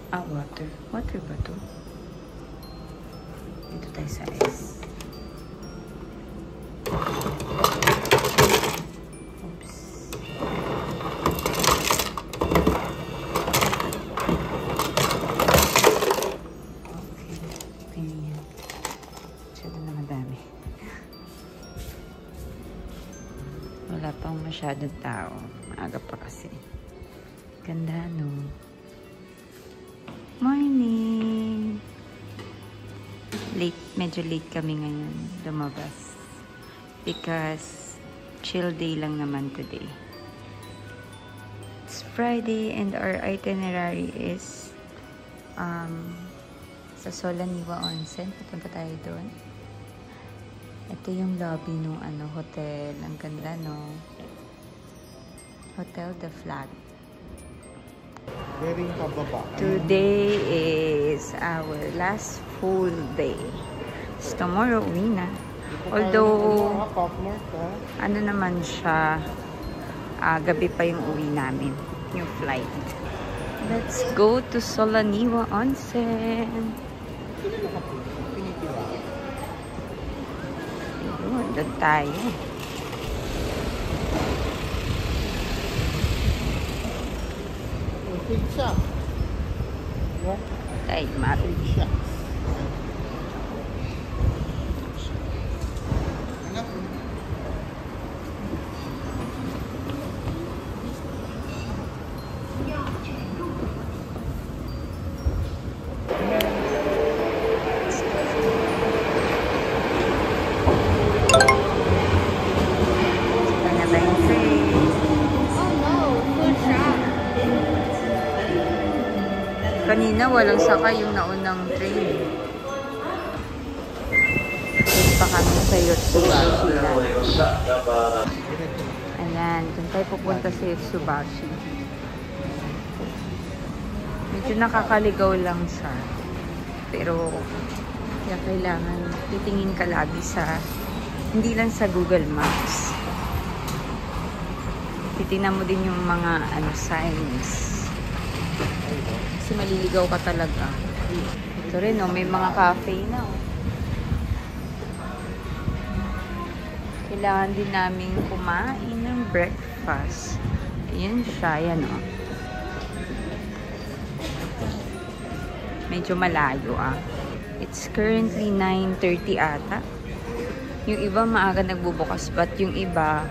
Ah, water. Water ba to? Dito tayo sa ice. Oops. Okay. Okay na yan. Masyado na madami. Wala pang masyadong tao. Maaga pa kasi. Ganda, no? Morning! Medyo late kami ngayon lumabas. Because chill day lang naman today. It's Friday and our itinerary is sa Solaniwa Onsen. Pupunta tayo doon. Ito yung lobby ng hotel. Ang ganda, no? Hotel The Flag. Very pababa. Today is our last full day. So tomorrow, uwi na. Although, ano naman siya, gabi pa yung uwi namin, yung flight. Let's go to Solaniwa Onsen. Doon tayo. Pizza. Tayo, mapit. Kanina walang sakay yung naunang train. Dito pa kami sa Yotsubashi. Ayan, dun tayo pupunta sa Yotsubashi. Medyo nakakaligaw lang siya. Pero kaya kailangan titingin ka lagi sa, hindi lang sa Google Maps. Titingnan mo din yung mga signs. Kasi maliligaw ka talaga. Ito rin, may mga cafe na. Kailangan din namin kumain ng breakfast. Ayan siya, yan o. Medyo malayo It's currently 9:30 ata. Yung iba maaga nagbubukas, but yung iba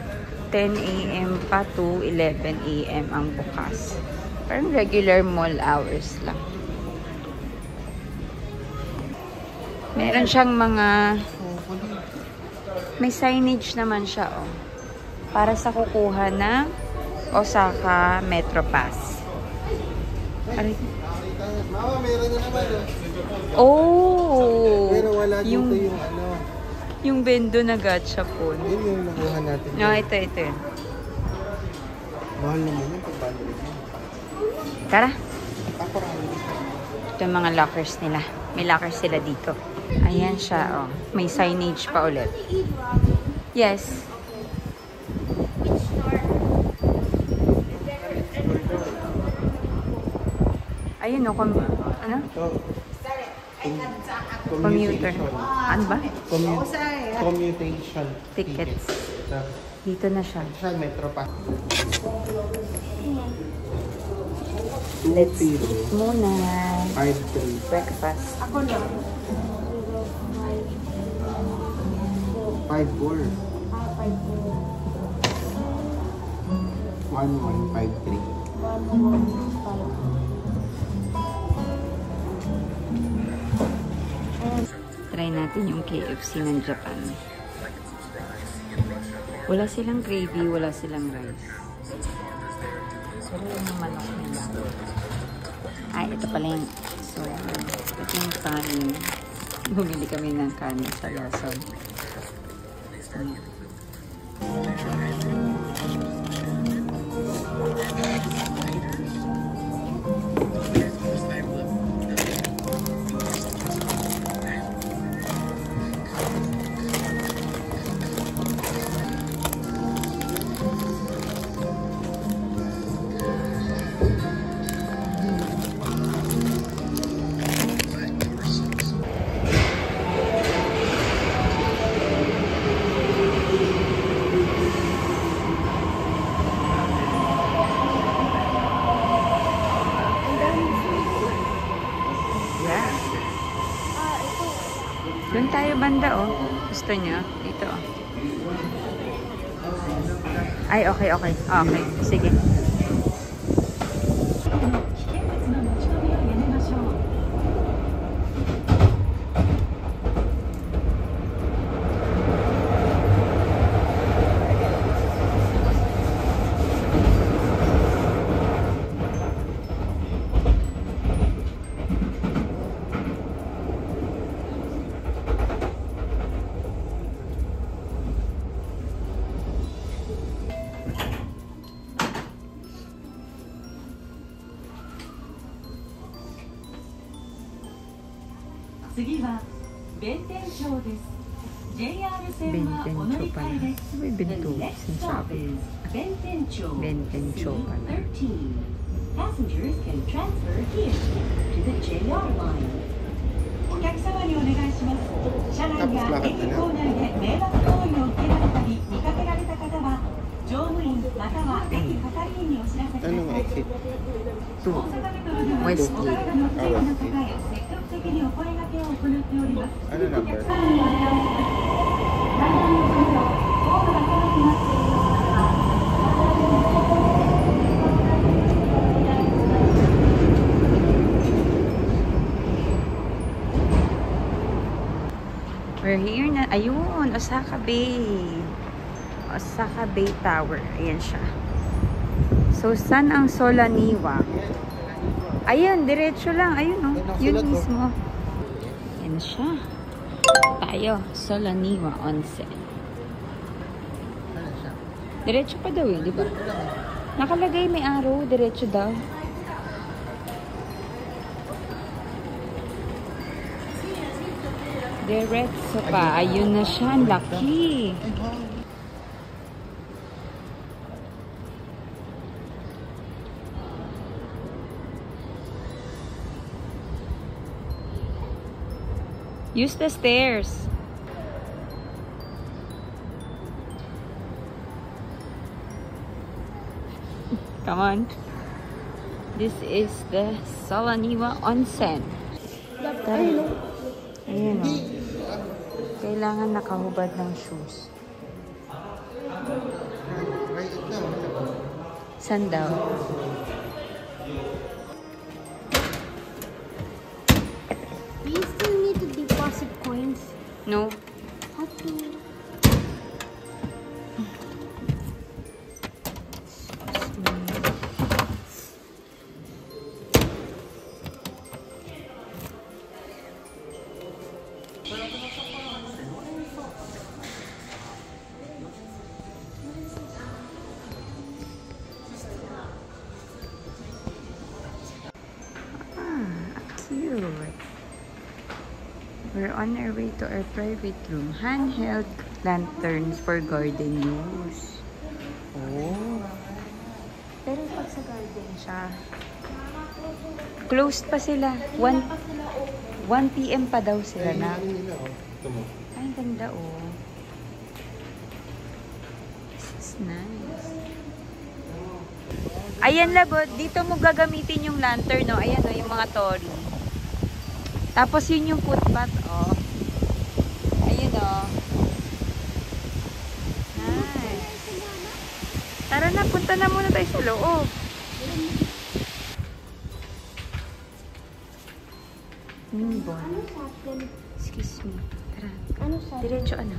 10 AM pa to 11 AM ang bukas. Parang regular mall hours lang. Meron siyang may signage naman siya, para sa kukuha ng Osaka Metro Pass. Mama, meron na naman. Oh! Pero wala dito yung yung bendo na gachapon. Yun yung nakuha natin. No, ito yun. Mahal naman yung pagbalik yun. Tara. Paparami. Ito yung mga lockers nila. May lockers sila dito. Ayan siya, May signage pa ulit. Yes. Ayun, ano? Commuter. Ano ba? Commutation Tickets. Dito na siya. Sa Metro Pass. Let's eat muna. 5-3. Breakfast. Ako lang. 5-4. 5-4. 1-1-5-3. 1-1-5. Try natin yung KFC ng Japan. Wala silang gravy, wala silang rice. Pero yung manok nila. Ay, ito pala yung so, ito yung kanin. Bumili kami ng kanin sa Lawson. banda, oh. Gusto niyo? Dito, oh. Ay, okay, okay. Okay, sige. Bentencho pala. May bento. Sinasabi. Bentencho pala. Passengers can transfer here to the JR line. お客様にお願いします。車内や駅構内で迷惑行為を受けられたり見かけられた方は乗務員または駅係員にお知らせください。Anong exit? 2. Westgate. Westgate. Ano number? We're here na. Ayun, Osaka Bay. Osaka Bay Tower. Ayan siya. So, saan ang Solaniwa? Ayun, diretso lang. Ayun, oh. Yun mismo. Ayan siya. Tayo. Solaniwa Onsen. Diretso pa daw eh, di ba? Nakalagay may arrow. Diretso daw. Diretso pa. Ayun na siya. Ang laki. Use the stairs. Come on. This is the Solaniwa Onsen. Tara. Ayan o. Kailangan nakahubad ng shoes. Saan daw? Do you still need to deposit coins? No. How to? We're on our way to our private room. Handheld lanterns for garden use. Oh. Pero pag sa garden siya, closed pa sila. 1 PM pa daw sila na. Ay, ang ganda oh. This is nice. Ayan labot, dito mo gagamitin yung lantern, no? Ayan, no, yung mga tori. Tapos yun yung footpath, oh. Ayun, oh. Nice. Tara na, punta na muna tayo sa loob. Mibon. Excuse me. Tara. Diretso, anak.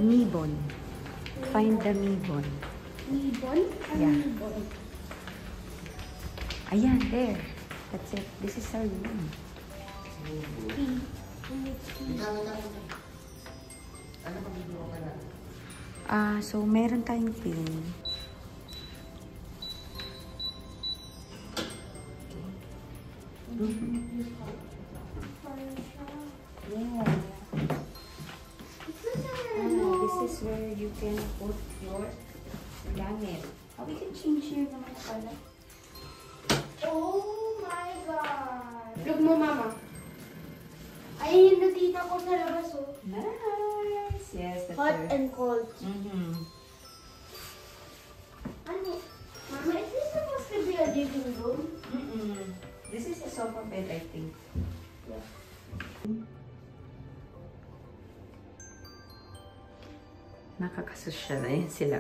Mibon. Find the Mibon. Mibon? Yeah. Mibon? Ayan, there. That's it. This is our room. So meron tayong pin. Yeah. This is where you can put your gamit. We can change here naman pala. Oh my God! Look mo, Mama. Ay, yung natita ko sa labas, oh. Nice! Yes, that's Hot and cold. Ano? Mama, is this supposed to be a living room? This is a sofa bed, I think. Yeah. nakakasosyal. Ayan sila.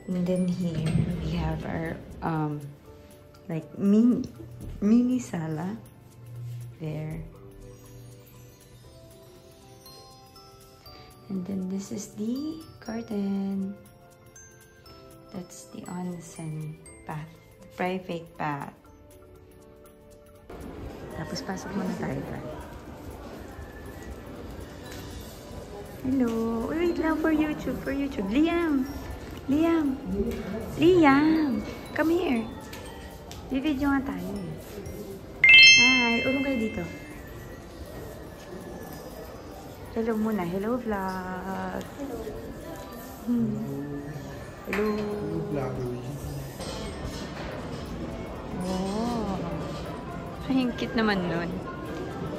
And then here we have our like mini sala there. And then this is the garden. That's the onsen path, private path. Tapos pasok muna tayo dyan. Hello. Wait lang for YouTube, Liam! Liam! Come here. Bibidyo nga tayo. Hi! Urong kayo dito. Hello muna. Hello vlog. Hello. Oh. Ay, ang cute naman nun.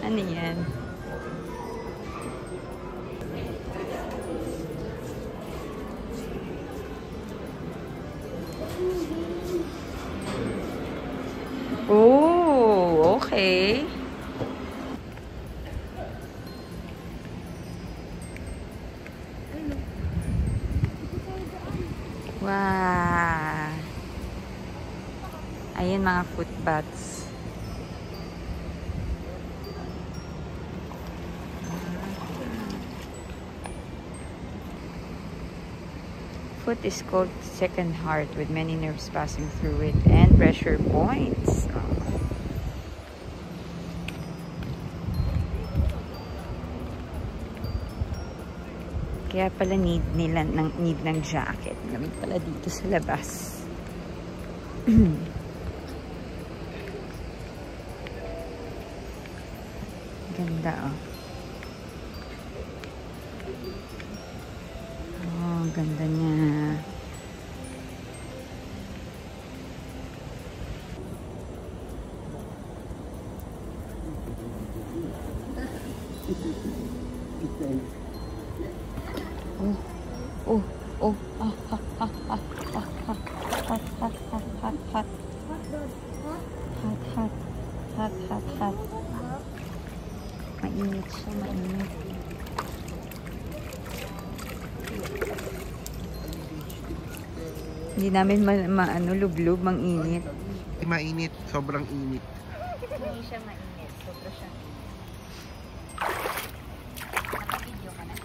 Ano yan? Oh, okay. Wow. Ayan mga footbaths. Foot is called second heart with many nerves passing through it and pressure points. Kaya pala need ng jacket. Lamig pala dito sa labas. Ganda oh. Oh, ganda niya. Hot. Mainit siya, mainit. Hindi namin lublub, mang-init. Mainit, sobrang init. Hindi siya mainit, sobra siya. Nakapidyo ka na?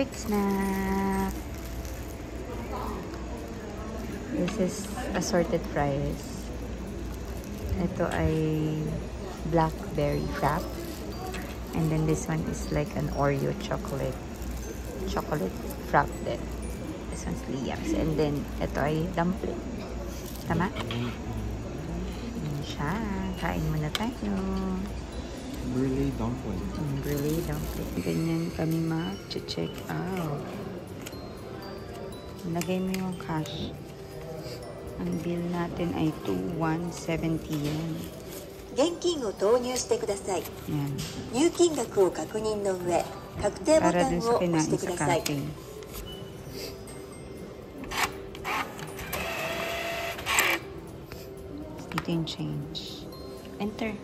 Quick snack. This is assorted fries. Ito ay blackberry frap. And then this one is like an Oreo chocolate frap din. This one's Liam's. And then ito ay dumpling. Tama? Yan siya. Kain muna tayo. Brulee dumpling. Brulee dumpling. Ganyan kami mag-check out. Lagay mo yung cash. Ang bill natin ay 2,170 yen. 現金を投入してください。 Yan. 入金額を確認の上、確定ボ Para タン dun sa を押 kinain してく sa ださい。 cafe. Dito yung change. Enter.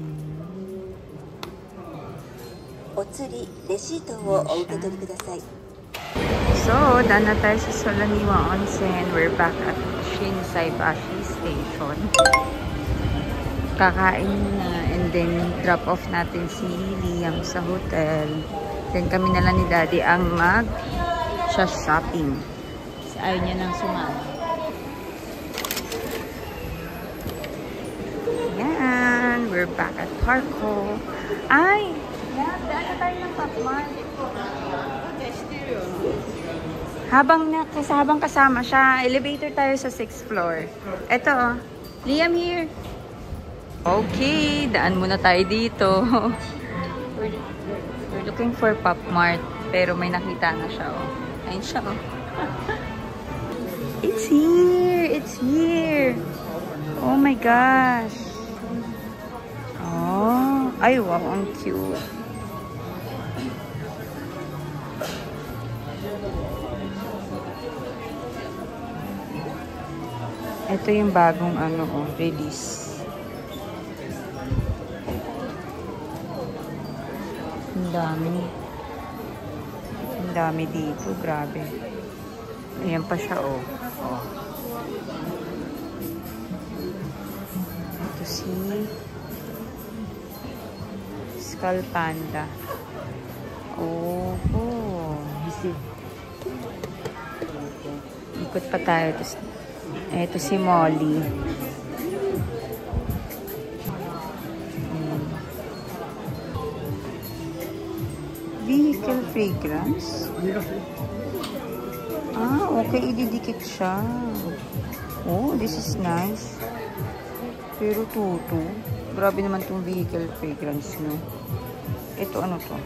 Hmm. お釣り、レシートをお受け取りください。 So, done na tayo sa Solaniwa Onsen. We're back at Shinsaibashi Station. Kakain na and then drop off natin si Liam sa hotel. Then kami na lang ni Daddy ang mag-shopping. Ayaw niya nang sumama. we're back at Parco. Ay! Daan tayo ng Popmart. Habang kasama siya, elevator tayo sa 6th floor. Eto, oh. Liam here. Okay, daan muna tayo dito. We're looking for Popmart, pero may nakita na siya, oh. Ayun siya, oh. It's here! It's here! Oh my gosh! Oh, ay wow, ang cute. Ito yung bagong release. Ang dami. Ang dami dito, grabe. Ayan pa siya, oh. Ito si Skull Panda. Oh. Ikot pa tayo. Ito si Molly. Vehicle fragrance. Okay. Ididikit siya. Oh, this is nice. Pero tuto. Grabe naman tong vehicle fragrance, no? Ito, ano to?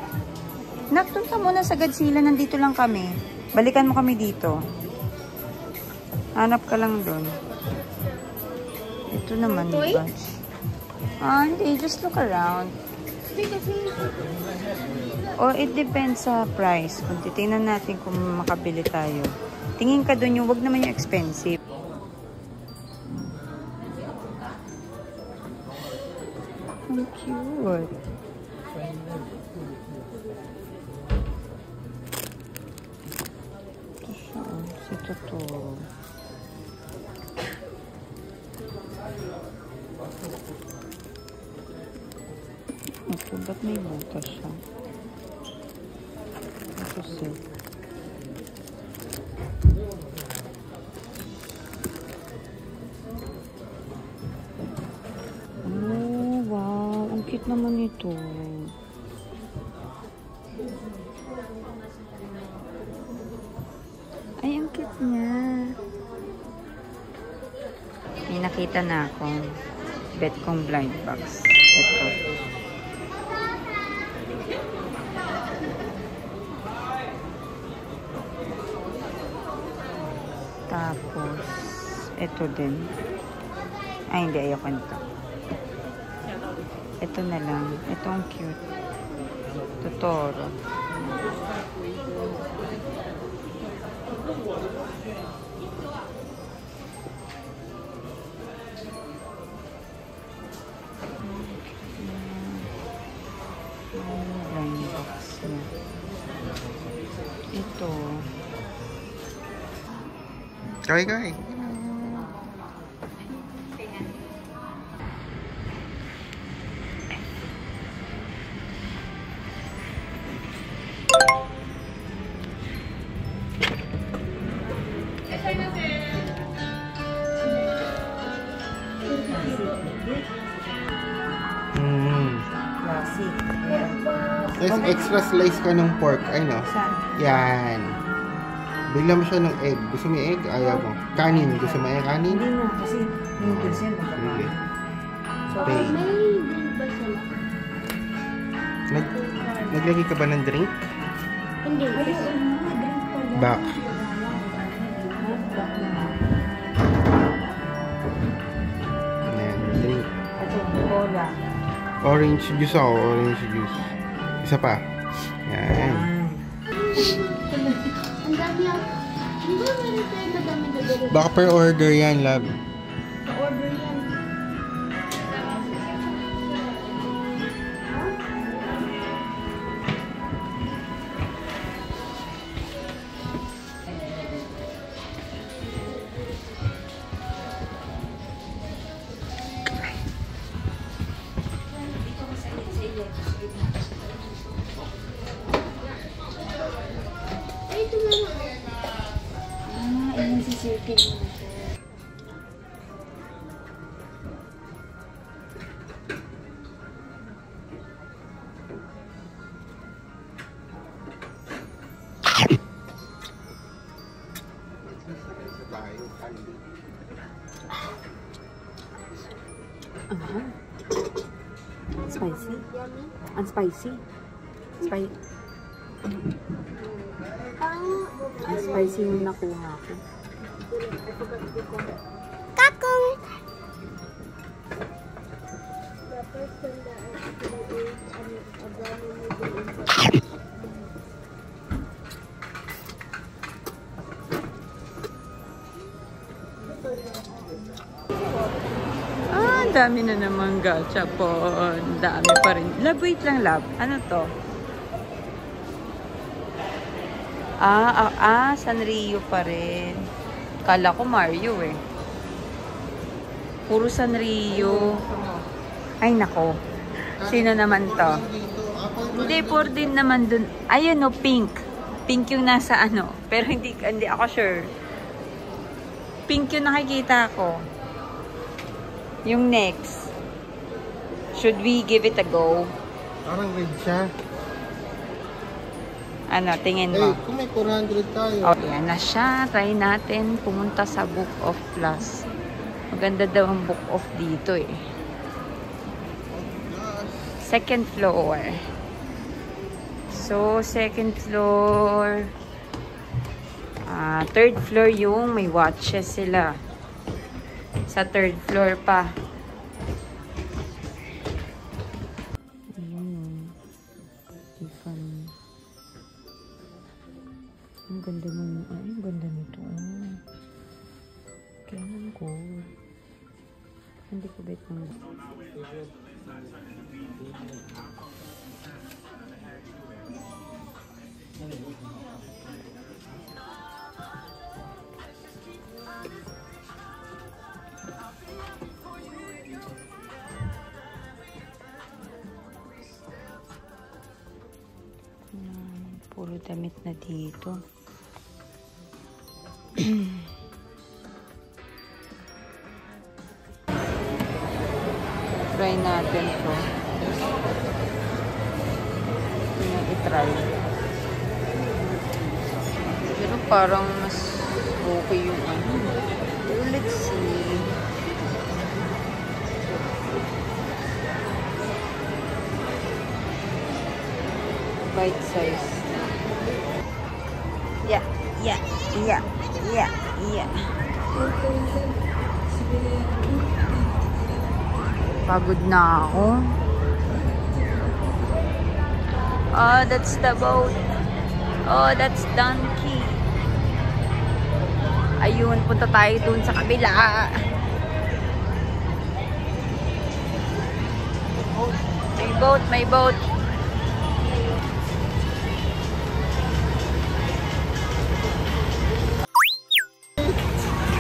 Nagtunta muna sa Godzilla. Nandito lang kami. Balikan mo kami dito. Hanap ka lang doon. Ito naman, bunch. Hindi. Just look around. Or it depends sa price. Kung titingnan natin kung makabili tayo. Tingin ka doon yung wag naman yung expensive. Ang cute. Ito siya. Si Totoro. Ito, ba't may butas siya? Ito siya. Oh, wow. Ang cute naman ito. Ay, ang cute niya. May nakita na akong bet kong blind box. Ito. Tapos, ito din. Ay, hindi. Ayoko nito. Ito na lang. Ito ang cute. Totoro. Blind box niya. Ito. Kay. Yes, extra slice ka ng pork. Ay, no? Yan. Bigla mo siya ng egg. Gusto mo yung egg? Ayaw mo. Kanin. Gusto mo yung kanin? Hindi na. Kasi noodles yan. Sige. So, Pay. May drink ba sila? Naglagay ka ba ng drink? Hindi. Back. Ayan, drink. Ito, cola. Orange juice ako. Orange juice. Isa pa. Yan. Ang dami ang... Hindi ba meron tayo madami na dali? Baka per order yan, love. Pa-order yan. Ay, ito na. Ayun si Circle mo. Spicy? Ang spicy? Ang spicy yung nakuha ko. Kakong! Ang dami na naman gachapon. Dami pa rin. Lab, wait lang, lab. Ano to? Sanrio pa rin. Kala ko Mario eh. Puro Sanrio. Ay, nako. Sino naman to? Hindi, puro din naman dun. Ayun o, pink. Pink yung nasa ano. Pero hindi ako sure. Pink yung nakikita ko. Yung next. Should we give it a go? Parang red siya. Ano, tingin mo? Kung may 400 tayo. Oh, yan na siya. Try natin pumunta sa Book of Plus. Maganda daw ang Book of dito eh. Second floor. So, second floor. Third floor yung may watches sila. Sa third floor pa. Ayan. Tiffany. Ang ganda mo. Ay, ang ganda nito. Kailan ko. Hindi ko bet mo. Puro damit na dito. Try natin to. I-try. Pero parang mas okay yung ano. So, let's see. Bite size. Yeah. Pagod na ako. Oh, that's the boat. Oh, that's donkey. Ayun, punta tayo dun sa kabila. May boat.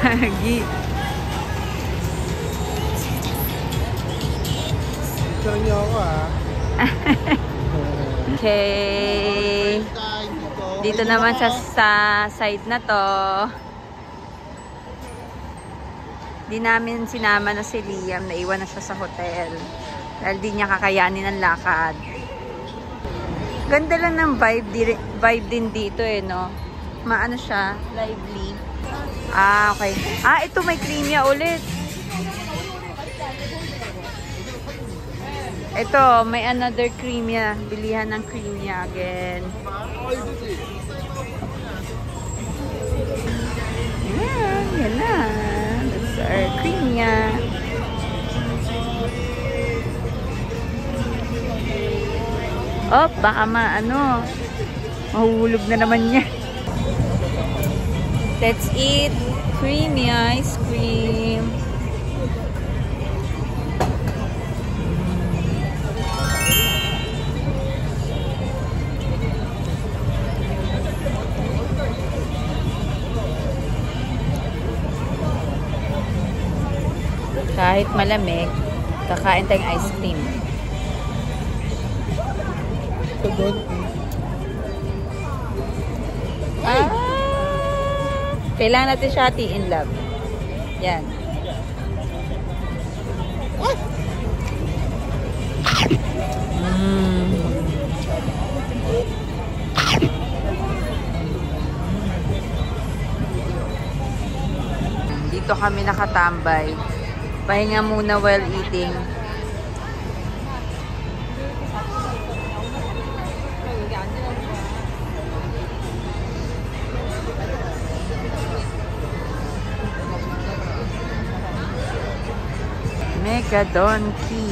Kagi. Picture niyo ako Okay. Dito naman sa side na to. Di namin sinama na si Liam. Naiwan na siya sa hotel. Dahil di niya kakayanin ang lakad. Ganda lang ng vibe din dito eh, no? Maano siya? Lively. Okay. Ito may Crimea ulit. Ito, may another Crimea. Bilihan ng Crimea again. Yan na. That's our Crimea. Oh, baka mahuhulog na naman niya. Let's eat creamy ice cream. Kahit malamig, kakain tayong ice cream. Kailangan natin siya hatiin, love. Yan. Dito kami nakatambay. Pahinga muna while eating. Mega Donkey.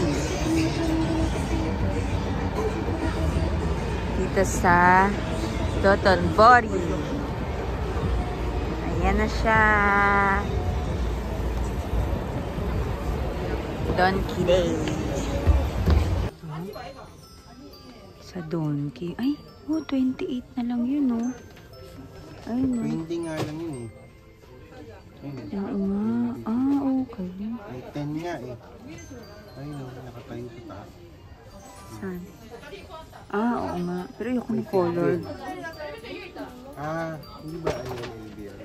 Dito sa Dotonbori. Ayan na siya. Donkey Day. Sa Donkey. Ay, 28 na lang yun, oh. Ayun, oh. 20 nga lang yun, eh. Oo nga. Ah, okay. Ay, 10 nga, eh. Ayun, oh. Nakatayo sa taas. Saan? Ah, oo nga. Pero ayoko ng color. Ah, hindi ba ano yung LBR?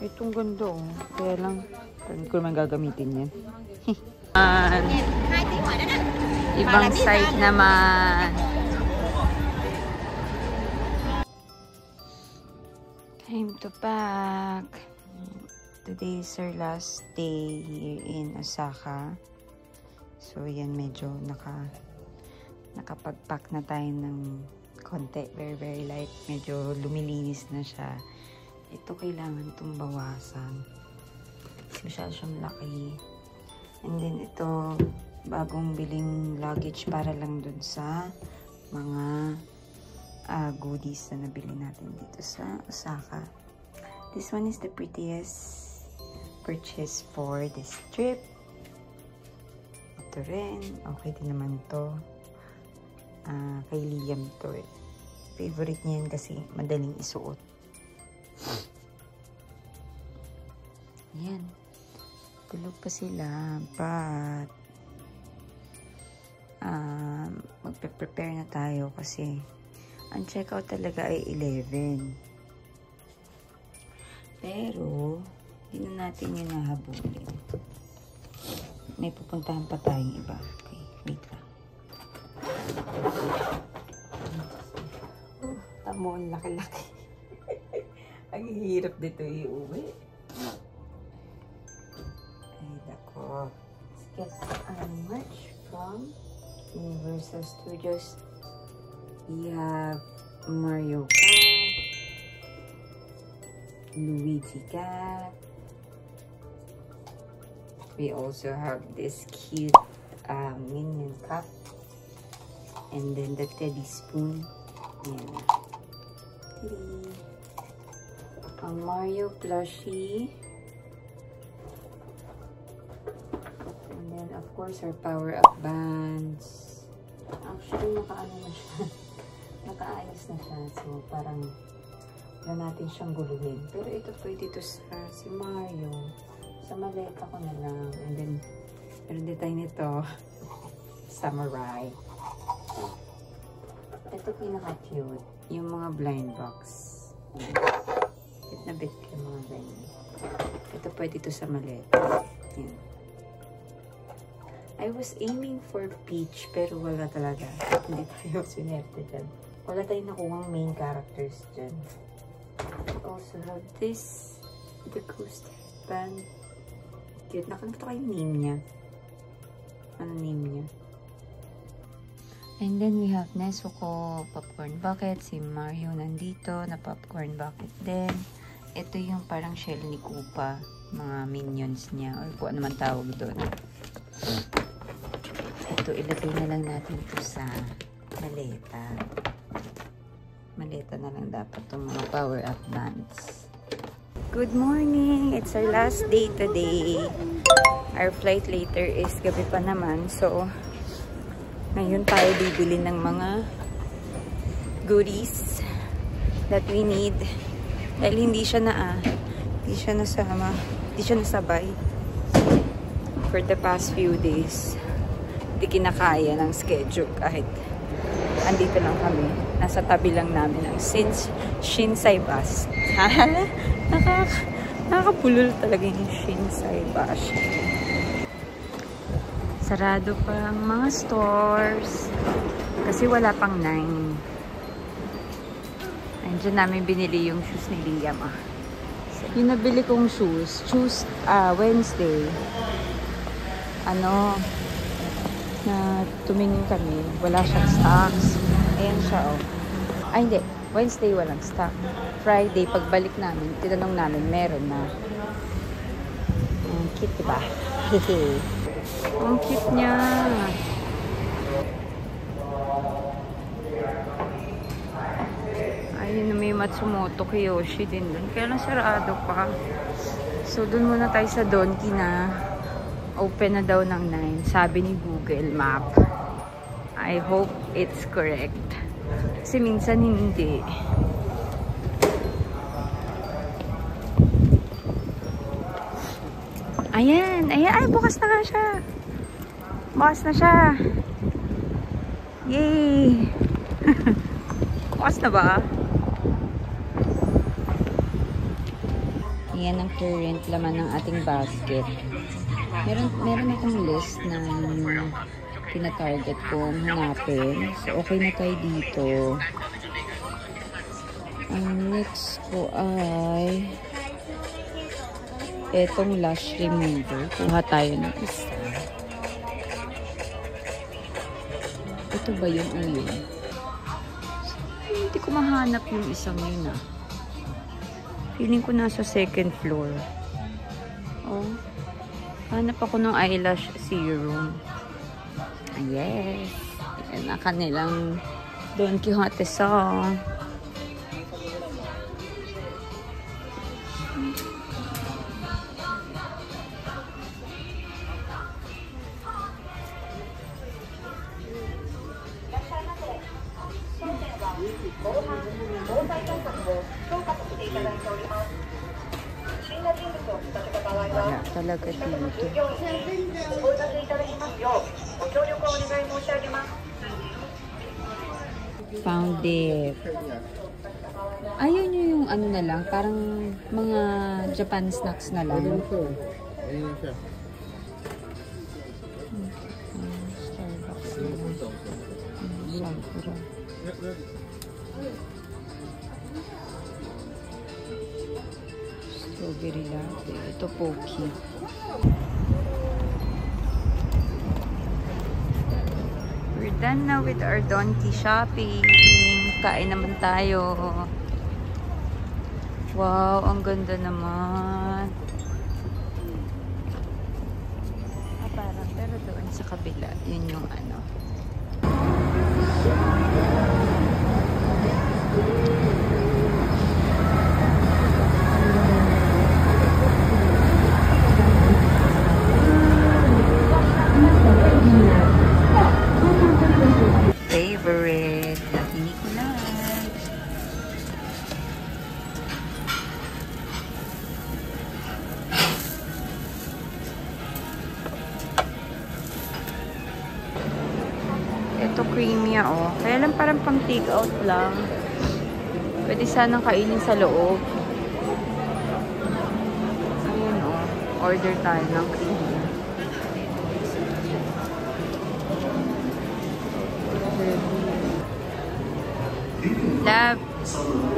Itong ganda, oh. Kaya lang, hindi ko naman gagamitin yan. Ibang side naman. Time to pack. Today is our last day here in Osaka. So, yan medyo nakapag-pack na tayo ng konti. Very, very light. Medyo lumilinis na siya. Ito kailangan itong bawasan. Kasi masyado siyang laki. And then ito, bagong biling luggage para lang dun sa mga goodies na nabili natin dito sa Osaka. This one is the prettiest purchase for this trip. Ito rin. Okay din naman to. Kay Liam to eh. Favorite niya yan kasi madaling isuot. Ayan. Tulog pa sila. But magpe-prepare na tayo kasi ang checkout talaga ay 11. Pero hindi na natin yun nahabulin. May pupuntahan pa tayong iba. Okay, wait lang. Tamo, ang laki-laki. Ang hirap dito iuwi. Ay, dako. Let's get merch from Universal Studios. We have Mario Kart, Luigi Cat. We also have this cute Minion cup. And then the teddy spoon. Ayan. A Mario plushie. And then of course our power-up bands. Actually, nakaano na siya. Nakaayos na siya. So parang wala natin siyang guluhin. Pero ito pwede ito sa si Mario. Sa maleta ko na lang. And then meron din tayo nito. Samurai. Ito pinaka-cute. Yung mga blind box. Bit na bit yung mga ganyan. Ito pwede ito sa maleta. Yan. I was aiming for peach pero wala talaga. Hindi tayo sinerte dyan. Wala tayong nakuhang main characters dyan. I also have this. The Coast Band. Cute. Nakalimutan ko yung name niya. Ano name niya? And then we have Nezuko popcorn bucket. Si Mario nandito na popcorn bucket din. Ito yung parang shell ni Koopa. Mga minions niya. Or kung ano man tawag doon. Ito, ilagay na lang natin ito sa maleta. Maleta na lang dapat itong mga power-up bands. Good morning! It's our last day today. Our flight later is gabi pa naman. So, ngayon tayo bibili ng mga goodies that we need. Dahil hindi siya nasabay for the past few days. Hindi kinakaya ng schedule kahit andito lang kami. Nasa tabi lang namin ang Shinsei bus. Nakakapulol talaga yung Shinsei bus. Sarado pa ang mga stores. Kasi wala pang 9. Andiyan namin binili yung shoes ni Liam. Yung nabili kong shoes, Wednesday. na tumingin kami, wala siyang stocks. Ayan siya, oh. Ay, hindi. Wednesday walang stock. Friday, pagbalik namin, tinanong namin, meron na. Ang cute, diba? Hehe. Ang cute niya. Ayun, may Matsumoto Kiyoshi din dun. Kaya lang sarado pa. So, dun muna tayo sa Donki na open na daw ng 9. Sabi ni Google Map. I hope it's correct. Kasi minsan hindi. Ayan. Ayan. Ay, bukas na nga siya. Bukas na siya. Yay! Bukas na ba? Yan ang current laman ng ating basket. Meron akong list na tina-target kong hanapin. So, okay na tayo dito. Ang next ko ay etong lash remover. Kuha tayo ng isa. Ito ba yung yun? Hindi ko mahanap yung isang yun ah. Feeling ko nasa second floor. Oh. Hanap ako ng eyelash serum. Ah, yes. Yan na kanilang Don Quijote song. Wala talaga dito. Found it. Ayun yung ano na lang, parang mga Japan snacks na lang. Ayun siya. Sakura. Strawberry latte. Ito Pocky. We're done now with our Donki shopping. Kain naman tayo. Wow, ang ganda naman. Parang pero doon sa kabila, yun yung ano. Favorite na Nicolay. Ito creamy oh. Kaya lang parang pang take out lang. Pwede sanang kainin sa loob. Ayun oh. Order tayo ng creamy.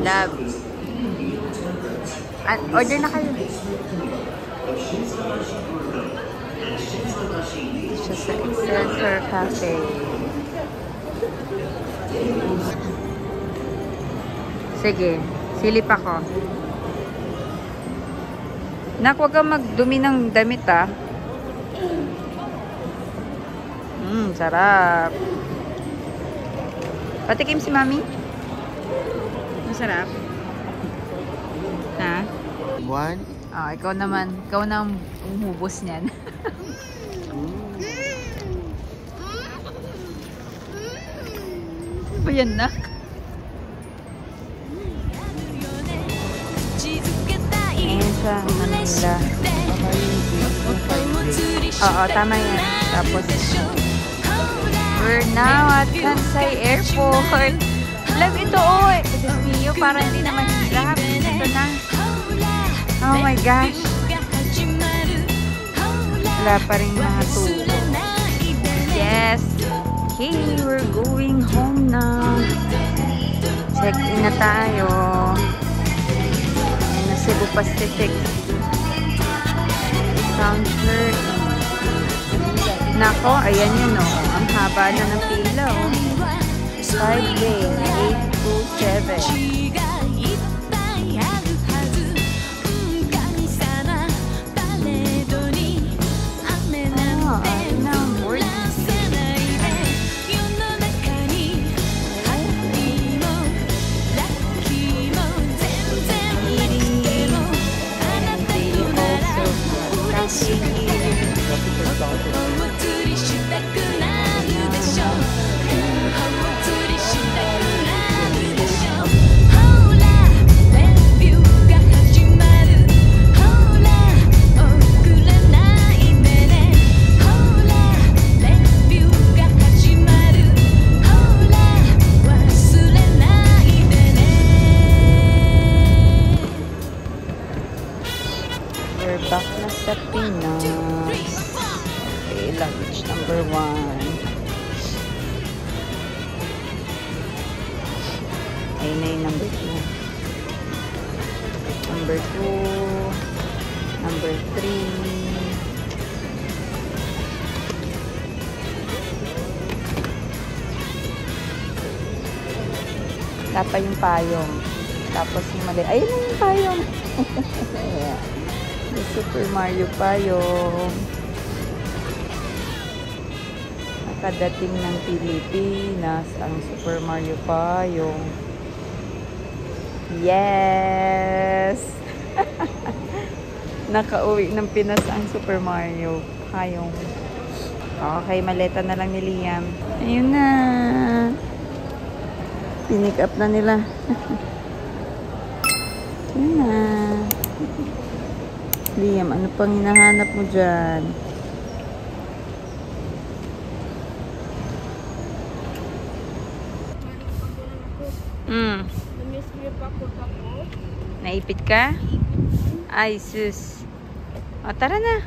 Love. Order na kayo. Siya sa Excelsior Cafe. Sige, silip ako. Nak, huwag kang magdumi ng damit ah. Sarap. Patikim si Mami. Masarap. Ha? One. Ah, ikaw naman. Ikaw na ang umubos niyan. Ba yan na? Ayan siya. Manila. Oo, tama yan. Tapos, we're now at Kansai Airport. Love ito oh. Diyos niyo, parang hindi na mahirap. Ito na. Oh my gosh. Wala pa rin mga tubo. Yes. Okay, we're going home na. Check-in na tayo. Ayan na Cebu Pacific. Sound Nako, ayan yun o. Ang haba na ng pila o. 5 day, 8 to 7. Back na sa Pinas. Okay, luggage number 1. Ayun na yung number 2. Number 2. Number 3. Tapa yung payong. Tapos yung mali. Ayun na yung payong. Yeah. The Super Mario payong. Nakadating ng Pilipinas ang Super Mario payong. Yes! Nakauwi ng Pinas ang Super Mario payong. Okay, maleta na lang ni Liam. Ayun na. Pinick up na nila. Ayun na. Liam, ano pang hinahanap mo dyan? Naipit ka? Ay, sus. O, tara na.